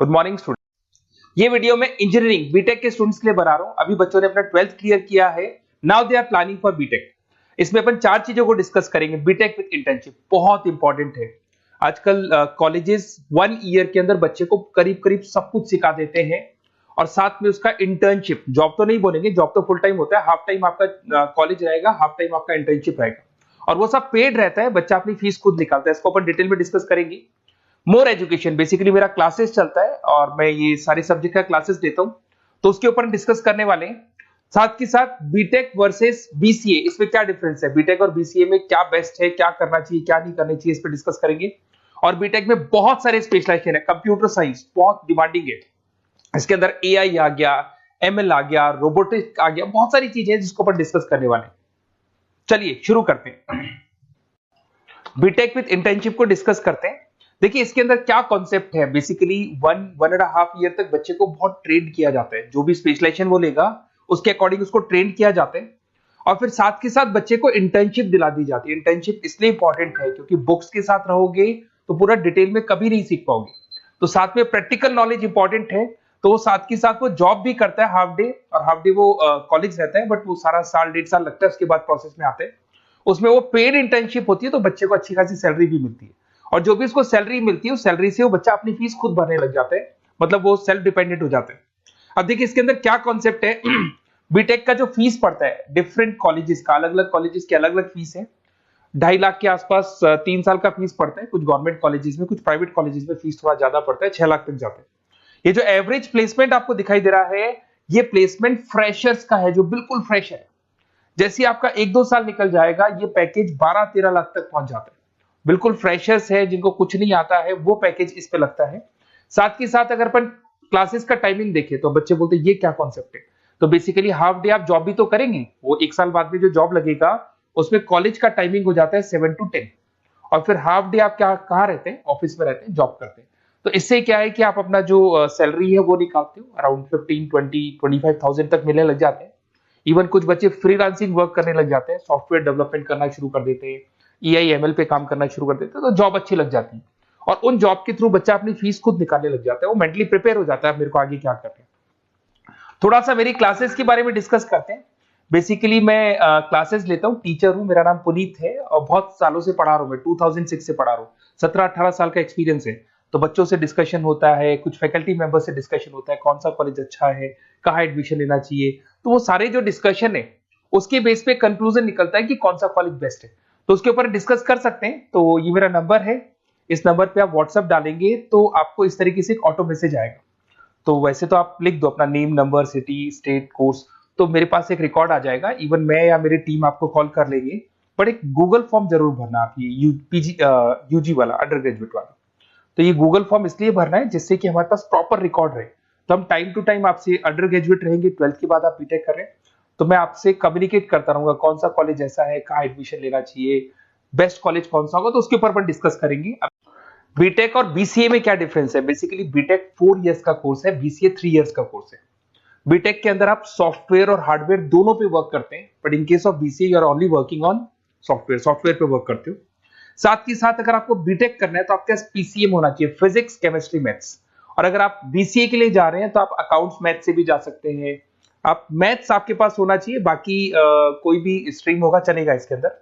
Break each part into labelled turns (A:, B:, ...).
A: Good morning student. ये video मैं engineering BTech के स्टूडेंट्स के लिए बना रहा हूं। अभी बच्चों ने अपना 12th क्लियर किया है, now they are planning for BTech. इसमें अपन 4 चीजों को डिस्कस करेंगे। बीटेक विद इंटर्नशिप बहुत इंपॉर्टेंट है। आजकल कॉलेजेस 1 ईयर के अंदर बच्चे को करीब करीब सब कुछ सिखा देते हैं और साथ में उसका इंटर्नशिप, जॉब तो नहीं बोलेंगे, जॉब तो फुल टाइम होता है, हाफ टाइम आपका कॉलेज रहेगा, हाफ टाइम आपका इंटर्नशिप रहेगा और वो सब पेड रहता है। बच्चा अपनी फीस खुद निकालता है। इसको अपन डिटेल में डिस्कस करेंगे। मोर एजुकेशन, बेसिकली मेरा क्लासेस चलता है और मैं ये सारे सब्जेक्ट का क्लासेस देता हूं, तो उसके ऊपर डिस्कस करने वाले हैं। साथ के साथ बीटेक वर्सेस बीसीए, इसमें क्या डिफरेंस है, बीटेक और बीसीए में क्या बेस्ट है, क्या करना चाहिए, क्या नहीं करना चाहिए, इस पर डिस्कस करेंगे। और बीटेक में बहुत सारे स्पेशलाइजेशन है। कंप्यूटर साइंस बहुत डिमांडिंग है, इसके अंदर एआई आ गया, एमएल आ गया, रोबोटिक्स आ गया, बहुत सारी चीजें हैं जिसको अपन डिस्कस करने वाले हैं। चलिए शुरू करते हैं। बीटेक विद इंटर्नशिप को डिस्कस करते हैं। देखिए इसके अंदर क्या कॉन्सेप्ट है। बेसिकली 1.5 ईयर तक बच्चे को बहुत ट्रेन किया जाता है। जो भी स्पेशलाइजेशन वो लेगा उसके अकॉर्डिंग उसको ट्रेन किया जाता है और फिर साथ के साथ बच्चे को इंटर्नशिप दिला दी जाती है। इंटर्नशिप इसलिए इंपॉर्टेंट है क्योंकि बुक्स के साथ रहोगे तो पूरा डिटेल में कभी नहीं सीख पाओगे, तो साथ में प्रैक्टिकल नॉलेज इंपॉर्टेंट है। तो वो साथ के साथ वो जॉब भी करता है हाफ डे, और हाफ डे वो कॉलेज रहता है, बट वो सारा साल 1.5 साल लगता है, उसके बाद प्रोसेस में आते हैं। उसमें वो पेड इंटर्नशिप होती है, तो बच्चे को अच्छी खासी सैलरी भी मिलती है और जो भी उसको सैलरी मिलती है उस सैलरी से वो बच्चा अपनी फीस खुद भरने लग जाता है, मतलब वो सेल्फ डिपेंडेंट हो जाता है। अब देखिए इसके अंदर क्या कॉन्सेप्ट है। बीटेक का जो फीस पड़ता है डिफरेंट कॉलेजेस का, अलग अलग कॉलेजेस की अलग अलग फीस है। 2.5 लाख के आसपास 3 साल का फीस पड़ता है। कुछ गवर्नमेंट कॉलेजेस में, कुछ प्राइवेट कॉलेजेस में फीस थोड़ा ज्यादा पड़ता है, 6 लाख तक जाता है। ये जो एवरेज प्लेसमेंट आपको दिखाई दे रहा है, ये प्लेसमेंट फ्रेशर्स का है, जो बिल्कुल फ्रेश है। जैसे आपका 1-2 साल निकल जाएगा, ये पैकेज 12-13 लाख तक पहुंच जाता है। बिल्कुल फ्रेशर्स है, जिनको कुछ नहीं आता है, वो पैकेज इस पे लगता है। साथ के साथ अगर अपन क्लासेस का टाइमिंग देखें तो बच्चे बोलते हैं ये क्या कॉन्सेप्ट है। तो बेसिकली हाफ डे आप जॉब भी तो करेंगे, वो 1 साल बाद में जो जॉब लगेगा उसमें कॉलेज का टाइमिंग हो जाता है 7 to 10 और फिर हाफ डे आप क्या कहाँ रहते हैं, ऑफिस में रहते हैं, जॉब करते हैं। तो इससे क्या है कि आप अपना जो सैलरी है वो निकालते हो, अराउंड 15-20-25,000 तक मिलने लग जाते हैं। इवन कुछ बच्चे फ्रीलांसिंग वर्क करने लग जाते हैं, सॉफ्टवेयर डेवलपमेंट करना शुरू कर देते हैं, EIML पे काम करना शुरू कर देते हैं, तो जॉब अच्छी लग जाती है और उन जॉब के थ्रू बच्चा अपनी फीस खुद निकालने लग जाता है। वो मेंटली प्रिपेयर हो जाता है मेरे को आगे क्या करना है। थोड़ा सा मेरी क्लासेस के बारे में डिस्कस करते हैं। बेसिकली मैं क्लासेस लेता हूँ, टीचर हूँ, मेरा नाम पुनीत है और बहुत सालों से पढ़ा रहा हूँ मैं, 2006 से पढ़ा रहा हूँ, 17-18 साल का एक्सपीरियंस है। तो बच्चों से डिस्कशन होता है, कुछ फैकल्टी मेंबर से डिस्कशन होता है, कौन सा कॉलेज अच्छा है, कहाँ एडमिशन लेना चाहिए। तो वो सारे जो डिस्कशन है उसके बेस पे कंक्लूजन निकलता है कि कौन सा कॉलेज बेस्ट है, तो उसके ऊपर डिस्कस कर सकते हैं। तो ये मेरा नंबर है, इस नंबर पे आप व्हाट्सएप डालेंगे तो आपको इस तरीके से एक ऑटो मैसेज आएगा। तो वैसे तो आप लिख दो अपना name, number, city, state, course, तो मेरे पास एक रिकॉर्ड आ जाएगा। इवन मैं या मेरी टीम आपको कॉल कर लेंगे, पर एक गूगल फॉर्म जरूर भरना आप, ये यूजी वाला, अंडर ग्रेजुएट वाला। तो ये गूगल फॉर्म इसलिए भरना है जिससे कि हमारे पास प्रॉपर रिकॉर्ड रहे। तो हम टाइम टू टाइम आपसे, अंडर ग्रेजुएट रहेंगे, 12th के बाद आप बीटेक कर रहे हैं, तो मैं आपसे कम्युनिकेट करता रहूंगा कौन सा कॉलेज ऐसा है, कहाँ एडमिशन लेना चाहिए, बेस्ट कॉलेज कौन सा होगा, तो उसके ऊपर अपन डिस्कस करेंगे। बीटेक और बीसीए में क्या डिफरेंस है। बेसिकली बीटेक 4 इयर्स का कोर्स है, बीसीए 3 इयर्स का कोर्स है। बीटेक के अंदर आप सॉफ्टवेयर और हार्डवेयर दोनों पे वर्क करते हैं, but in case of BCA you are only working on software पे वर्क करते हो। साथ ही साथ अगर आपको बीटेक करना है तो आपके पास पीसीएम होना चाहिए, फिजिक्स, केमिस्ट्री, मैथ्स। और अगर आप बीसीए के लिए जा रहे हैं तो आप अकाउंट्स मैथ से भी जा सकते हैं। आप मैथ्स आपके पास होना चाहिए, बाकी कोई भी स्ट्रीम होगा चलेगा इसके अंदर।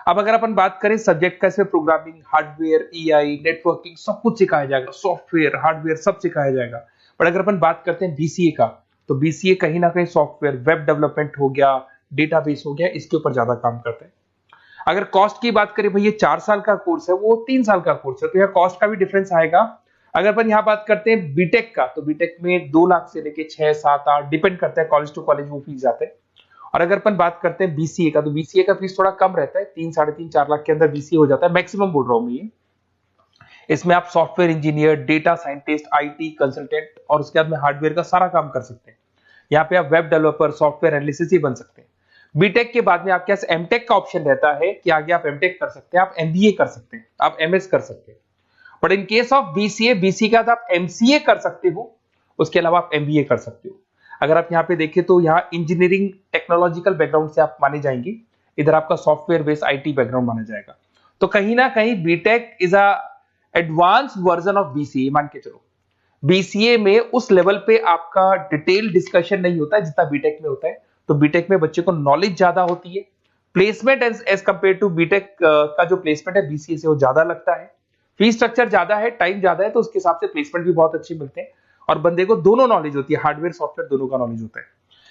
A: अब अगर अपन बात करें सब्जेक्ट का, इसमें प्रोग्रामिंग, हार्डवेयर, EI, नेटवर्किंग सब कुछ सिखाया जाएगा, सॉफ्टवेयर, हार्डवेयर सब सिखाया जाएगा। पर अगर अपन बात करते हैं बीसीए का, तो बीसीए कहीं ना कहीं सॉफ्टवेयर, वेब डेवलपमेंट हो गया, डेटाबेस हो गया, इसके ऊपर ज्यादा काम करते हैं। अगर कॉस्ट की बात करें, भाई ये 4 साल का कोर्स है, वो 3 साल का कोर्स है, तो यहाँ कॉस्ट का भी डिफरेंस आएगा। अगर अपन यहाँ बात करते हैं बीटेक का, तो बीटेक में 2 लाख से लेके 6, 7, 8 डिपेंड करता है, कॉलेज टू कॉलेज वो फीस जाते हैं। और अगर अपन बात करते हैं बीसीए का, तो बीसीए का फीस थोड़ा कम रहता है, 3, 3.5, 4 लाख के अंदर बीसीए हो जाता है, मैक्सिमम बोल रहा हूँ मैं ये। इसमें आप software engineer, data scientist, IT consultant और उसके बाद में हार्डवेयर का सारा काम कर सकते हैं। यहाँ पे आप वेब डेवलपर, सॉफ्टवेयर एनालिसिस ही बन सकते हैं। बीटेक के बाद में आपके पास एमटेक का ऑप्शन रहता है कि आगे आप एमटेक कर सकते हैं, आप एमबीए कर सकते हैं, आप एमएस कर सकते हैं। But in case of BCA, BC का आप एमसीए कर सकते हो, उसके अलावा आप एमबीए कर सकते हो। अगर आप यहाँ पे देखें तो यहाँ इंजीनियरिंग टेक्नोलॉजिकल बैकग्राउंड से आप माने जाएंगे, इधर आपका सॉफ्टवेयर बेस्ड आईटी बैकग्राउंड माना जाएगा। तो कहीं ना कहीं BTech is a advanced version of BCA, मान के चलो। बीसीए में उस लेवल पे आपका डिटेल डिस्कशन नहीं होता है जितना बीटेक में होता है। तो बीटेक में बच्चे को नॉलेज ज्यादा होती है, placement as compare to BTech का जो प्लेसमेंट है बीसीए से वो ज्यादा लगता है, फीस स्ट्रक्चर ज्यादा है, टाइम ज्यादा है, तो उसके हिसाब से प्लेसमेंट भी बहुत अच्छी मिलते हैं और बंदे को दोनों नॉलेज होती है, हार्डवेयर सॉफ्टवेयर दोनों का नॉलेज होता है।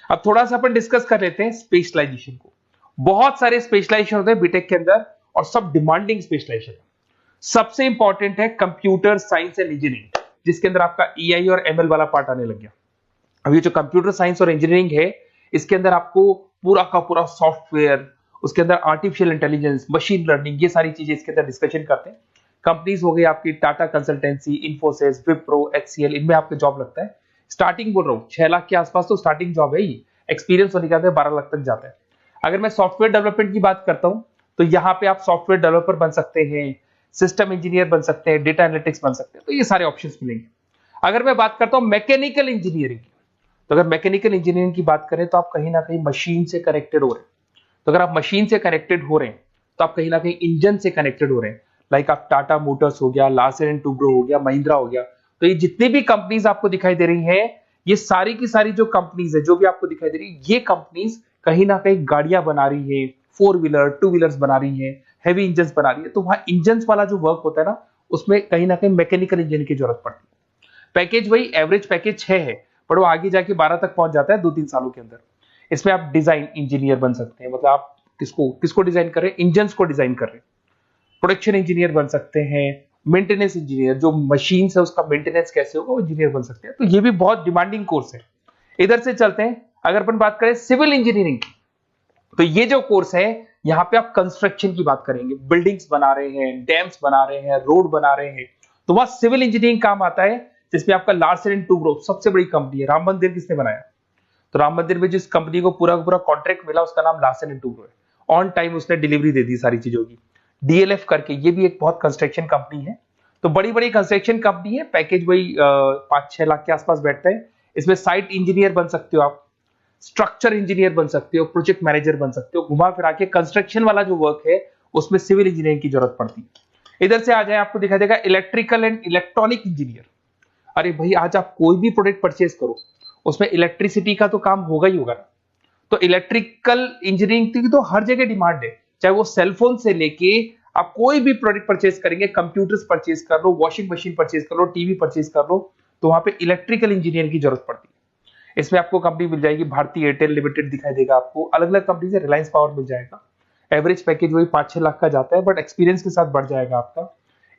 A: अब थोड़ा सा अपन डिस्कस कर लेते हैं स्पेशलाइजेशन को। बहुत सारे स्पेशलाइजेशन होते हैं बीटेक के अंदर और सब डिमांडिंग स्पेशलाइजेशन है। सबसे इंपॉर्टेंट है कंप्यूटर साइंस एंड इंजीनियरिंग, जिसके अंदर आपका ईआई और एमएल वाला पार्ट आने लग गया। अब ये जो कंप्यूटर साइंस और इंजीनियरिंग है, इसके अंदर आपको पूरा का पूरा सॉफ्टवेयर, उसके अंदर आर्टिफिशियल इंटेलिजेंस, मशीन लर्निंग, ये सारी चीजें इसके अंदर डिस्कशन करते हैं। कंपनीज हो गई आपकी टाटा कंसल्टेंसी, इन्फोसिस, विप्रो, एचसीएल, इनमें आपका जॉब लगता है। स्टार्टिंग बोल रहा हूँ 6 लाख के आसपास तो स्टार्टिंग जॉब है ही, एक्सपीरियंस होने के बाद 12 लाख तक जाता है। अगर मैं सॉफ्टवेयर डेवलपमेंट की बात करता हूँ तो यहाँ पे आप सॉफ्टवेयर डेवलपर बन सकते हैं, सिस्टम इंजीनियर बन सकते हैं, डेटा एनालिटिक्स बन सकते हैं, तो ये सारे ऑप्शंस मिलेंगे। अगर मैं बात करता हूँ मैकेनिकल इंजीनियरिंग की, तो अगर मैकेनिकल इंजीनियरिंग की बात करें तो आप कहीं ना कहीं मशीन से कनेक्टेड हो रहे हैं। तो अगर आप मशीन से कनेक्टेड हो रहे हैं तो आप कहीं ना कहीं इंजन से कनेक्टेड हो रहे हैं। लाइक आप टाटा मोटर्स हो गया, लार्सन एंड टुब्रो हो गया, महिंद्रा हो गया, तो ये जितनी भी कंपनीज आपको दिखाई दे रही हैं, ये सारी की सारी जो कंपनीज है जो भी आपको दिखाई दे रही है, ये कंपनीज कहीं ना कहीं गाड़ियां बना रही है, 4 व्हीलर 2 व्हीलर्स बना रही है, हैवी इंजन बना रही है। तो वहां इंजन वाला जो वर्क होता है ना, उसमें कहीं ना कहीं मैकेनिकल इंजीनियर की जरूरत पड़ती है। पैकेज वही एवरेज पैकेज 6 है, पर वो आगे जाके 12 तक पहुंच जाता है 2-3 सालों के अंदर। इसमें आप डिजाइन इंजीनियर बन सकते हैं, मतलब आप किसको डिजाइन कर रहे हैं, इंजन को डिजाइन कर रहे हैं। प्रोडक्शन इंजीनियर बन सकते हैं, मेंटेनेंस इंजीनियर, जो मशीन है उसका मेंटेनेंस कैसे होगा वो इंजीनियर बन सकते हैं। तो ये भी बहुत डिमांडिंग कोर्स है। इधर से चलते हैं, अगर अपन बात करें सिविल इंजीनियरिंग की, तो ये जो कोर्स है यहाँ पे आप कंस्ट्रक्शन की बात करेंगे, बिल्डिंग्स बना रहे हैं, डैम्स बना रहे हैं, रोड बना रहे हैं, तो वहां सिविल इंजीनियरिंग काम आता है, जिसमें आपका लार्सन एंड टुब्रो सबसे बड़ी कंपनी है। राम मंदिर किसने बनाया? तो राम मंदिर में जिस कंपनी को पूरा का पूरा कॉन्ट्रैक्ट मिला उसका नाम लार्सन एंड टुब्रो है। ऑन टाइम उसने डिलीवरी दे दी सारी चीजों की। डीएलएफ करके ये भी एक बहुत कंस्ट्रक्शन कंपनी है। तो बड़ी बड़ी कंस्ट्रक्शन कंपनी है, पैकेज वही 5-6 लाख के आसपास बैठता है। इसमें साइट इंजीनियर बन सकते हो आप, स्ट्रक्चर इंजीनियर बन सकते हो, प्रोजेक्ट मैनेजर बन सकते हो। घुमा फिरा के कंस्ट्रक्शन वाला जो वर्क है उसमें सिविल इंजीनियरिंग की जरूरत पड़ती है। इधर से आ जाए, आपको दिखाई देगा इलेक्ट्रिकल एंड इलेक्ट्रॉनिक इंजीनियर। अरे भाई, आज आप कोई भी प्रोडक्ट परचेज करो उसमें इलेक्ट्रिसिटी का तो काम होगा ही होगा ना। तो इलेक्ट्रिकल इंजीनियरिंग की तो हर जगह डिमांड है, चाहे वो सेलफोन से लेके आप कोई भी प्रोडक्ट परचेज करेंगे, कंप्यूटर्स परचेज कर लो, वॉशिंग मशीन परचेज कर लो, टीवी परचेज कर लो, तो वहां पे इलेक्ट्रिकल इंजीनियर की जरूरत पड़ती है। इसमें आपको कंपनी मिल जाएगी, भारतीय एयरटेल लिमिटेड दिखाई देगा आपको, अलग अलग कंपनी से, रिलायंस पावर मिल जाएगा। एवरेज पैकेज वही 5-6 लाख का जाता है, बट एक्सपीरियंस के साथ बढ़ जाएगा आपका।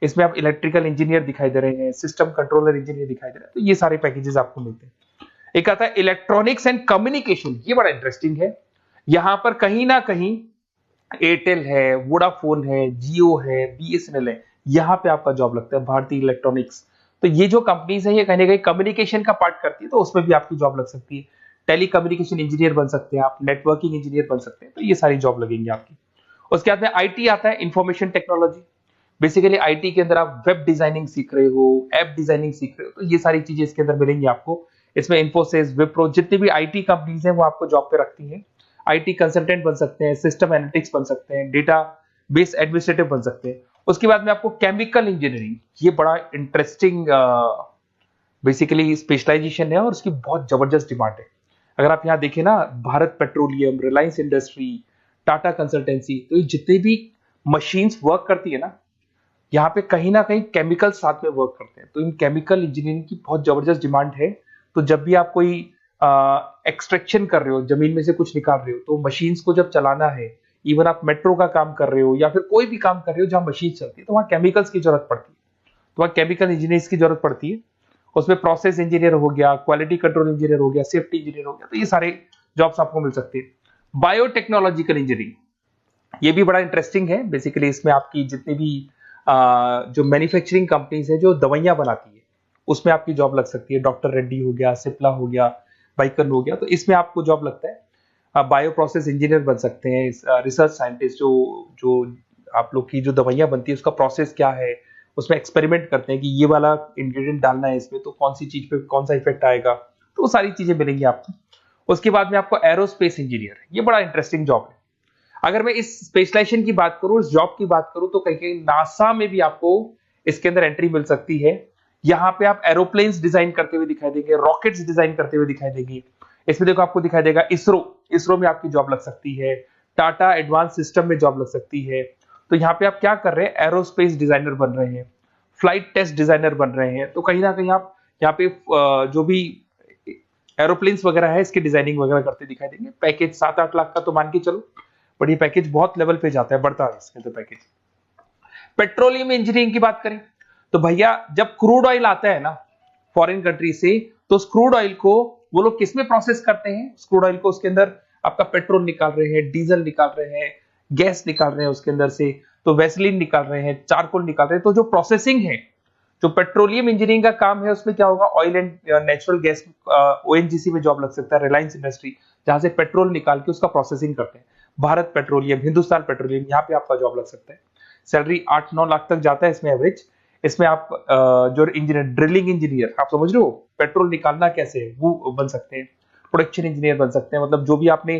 A: इसमें आप इलेक्ट्रिकल इंजीनियर दिखाई दे रहे हैं, सिस्टम कंट्रोलर इंजीनियर दिखाई दे रहे हैं, तो ये सारे पैकेजेस आपको मिलते हैं। एक आता है इलेक्ट्रॉनिक्स एंड कम्युनिकेशन, ये बड़ा इंटरेस्टिंग है। यहां पर कहीं ना कहीं एयरटेल है, वोडाफोन है, जियो है, बीएसएनएल है, यहां पे आपका जॉब लगता है, भारतीय इलेक्ट्रॉनिक्स। तो ये जो कंपनीज है ये कहीं ना कहीं कम्युनिकेशन का पार्ट करती है, तो उसमें भी आपकी जॉब लग सकती है। टेली कम्युनिकेशन इंजीनियर बन सकते हैं आप, नेटवर्किंग इंजीनियर बन सकते हैं, तो ये सारी जॉब लगेंगी आपकी। उसके बाद में आईटी आता है, इंफॉर्मेशन टेक्नोलॉजी। बेसिकली आईटी के अंदर आप वेब डिजाइनिंग सीख रहे हो, ऐप डिजाइनिंग सीख रहे हो, तो ये सारी चीजें इसके अंदर मिलेंगी आपको। इसमें इन्फोसिस, विप्रो, जितनी भी आईटी कंपनीज हैं वो आपको जॉब पे रखती हैं। आईटी कंसल्टेंट बन सकते हैं, सिस्टम एनालिटिक्स बन सकते हैं, डेटा बेस एडमिनिस्ट्रेटिव बन सकते हैं। उसके बाद में आपको केमिकल इंजीनियरिंग, ये बड़ा इंटरेस्टिंग बेसिकली स्पेशलाइजेशन है और उसकी बहुत जबरदस्त डिमांड है। अगर आप यहाँ देखें ना, Bharat petroleum, Reliance industry, Tata consultancy, तो ये जितनी भी मशीन्स वर्क करती है ना, यहाँ पे कहीं ना कहीं केमिकल साथ में वर्क करते हैं। तो इन केमिकल इंजीनियरिंग की बहुत जबरदस्त डिमांड है। तो जब भी आप कोई एक्सट्रैक्शन कर रहे हो, जमीन में से कुछ निकाल रहे हो, तो मशीन्स को जब चलाना है, इवन आप मेट्रो का काम कर रहे हो या फिर कोई भी काम कर रहे हो जहां मशीन चलती है, तो वहां केमिकल्स की जरूरत पड़ती है, तो वहां केमिकल इंजीनियर्स की जरूरत पड़ती है। उसमें प्रोसेस इंजीनियर हो गया, क्वालिटी कंट्रोल इंजीनियर हो गया, सेफ्टी इंजीनियर हो गया, तो ये सारे जॉब्स आपको मिल सकते हैं। बायोटेक्नोलॉजिकल इंजीनियरिंग, ये भी बड़ा इंटरेस्टिंग है। बेसिकली इसमें आपकी जितनी भी जो मैन्युफैक्चरिंग कंपनीज है जो दवाइयां बनाती है, उसमें आपकी जॉब लग सकती है। डॉक्टर रेड्डी हो गया, सिप्ला हो गया, बाइकन हो गया, तो इसमें आपको जॉब लगता है। बायो प्रोसेस इंजीनियर बन सकते हैं, रिसर्च साइंटिस्ट, जो आप लोग की जो दवाइयां बनती है उसका प्रोसेस क्या है, उसमें एक्सपेरिमेंट करते हैं कि ये वाला इंग्रेडिएंट डालना है इसमें तो कौन सी चीज पे कौन सा इफेक्ट आएगा, तो वो सारी चीजें मिलेंगी आपको। उसके बाद में आपको एरोस्पेस इंजीनियर, ये बड़ा इंटरेस्टिंग जॉब है। अगर मैं इस स्पेशलाइजेशन की बात करूं, इस जॉब की बात करूं, तो कहीं कहीं नासा में भी आपको इसके अंदर एंट्री मिल सकती है, यहाँ पे आप एरोप्लेन्स डिजाइन करते हुए दिखाई देंगे, रॉकेट्स डिजाइन करते हुए दिखाई देंगे। इसमें देखो आपको दिखाई देगा इसरो में आपकी जॉब लग सकती है, टाटा एडवांस सिस्टम में जॉब लग सकती है। तो यहाँ पे आप क्या कर रहे हैं, एरोस्पेस डिजाइनर बन रहे हैं, फ्लाइट टेस्ट डिजाइनर बन रहे हैं। तो कहीं ना कहीं आप यहाँ पे जो भी एरोप्लेन्स वगैरह है इसकी डिजाइनिंग वगैरह करते दिखाई देंगे। पैकेज 7-8 लाख का तो मान के चलो, बट ये पैकेज बहुत लेवल पे जाता है, बढ़ता है इसमें तो पैकेज। पेट्रोलियम इंजीनियरिंग की बात करें तो भैया जब क्रूड ऑयल आता है ना फॉरेन कंट्री से, तो उस क्रूड ऑयल को वो लोग किस में प्रोसेस करते हैं, क्रूड ऑयल को उसके अंदर आपका पेट्रोल निकाल रहे हैं, डीजल निकाल रहे हैं, गैस निकाल रहे हैं उसके अंदर से, तो वैसलीन निकाल रहे हैं, चारकोल निकाल रहे हैं। तो जो प्रोसेसिंग है, जो पेट्रोलियम इंजीनियरिंग का काम है, उसमें क्या होगा, oil and natural gas, ONGC में जॉब लग सकता है, रिलायंस इंडस्ट्री जहां से पेट्रोल निकाल के उसका प्रोसेसिंग करते हैं, भारत पेट्रोलियम, हिंदुस्तान पेट्रोलियम, यहाँ पे आपका जॉब लग सकता है। सैलरी 8-9 लाख तक जाता है इसमें एवरेज। इसमें आप जो इंजीनियर, ड्रिलिंग इंजीनियर, आप समझ रहे हो पेट्रोल निकालना कैसे है, वो बन सकते हैं। प्रोडक्शन इंजीनियर बन सकते हैं, मतलब जो भी आपने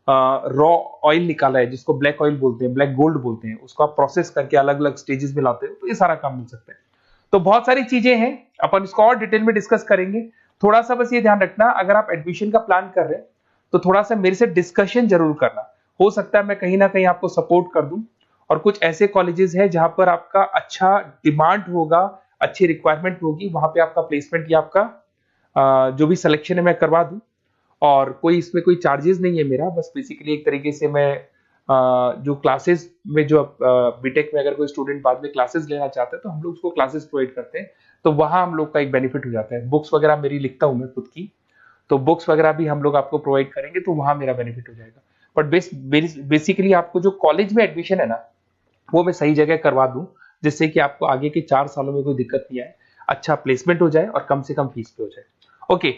A: रॉ ऑयल निकाला है, जिसको ब्लैक ऑयल बोलते हैं, ब्लैक गोल्ड बोलते हैं, उसको आप प्रोसेस करके अलग अलग स्टेजेस में लाते हो, तो ये सारा काम मिल सकता है। तो बहुत सारी चीजें हैं, अपन इसको और डिटेल में डिस्कस करेंगे। थोड़ा सा बस ये ध्यान रखना, अगर आप एडमिशन का प्लान कर रहे हैं तो थोड़ा सा मेरे से डिस्कशन जरूर करना। हो सकता है मैं कहीं ना कहीं आपको सपोर्ट कर दूं, और कुछ ऐसे कॉलेजेस हैं जहां पर आपका अच्छा डिमांड होगा, अच्छी रिक्वायरमेंट होगी, वहां पे आपका प्लेसमेंट या आपका जो भी सिलेक्शन है मैं करवा दूं। और कोई इसमें कोई चार्जेस नहीं है मेरा, बस बेसिकली एक तरीके से मैं जो क्लासेस में, जो बीटेक में अगर कोई स्टूडेंट बाद में क्लासेस लेना चाहता है तो हम लोग उसको क्लासेस प्रोवाइड करते हैं, तो वहां हम लोग का एक बेनिफिट हो जाता है। बुक्स वगैरह मेरी लिखता हूं मैं खुद की, तो बुक्स वगैरह भी हम लोग आपको प्रोवाइड करेंगे, तो वहां मेरा बेनिफिट हो जाएगा। बट बेसिकली आपको जो कॉलेज में एडमिशन है ना, वो मैं सही जगह करवा दूं, जिससे कि आपको आगे के 4 सालों में कोई दिक्कत नहीं आए, अच्छा प्लेसमेंट हो जाए और कम से कम फीस पे हो जाए। ओके।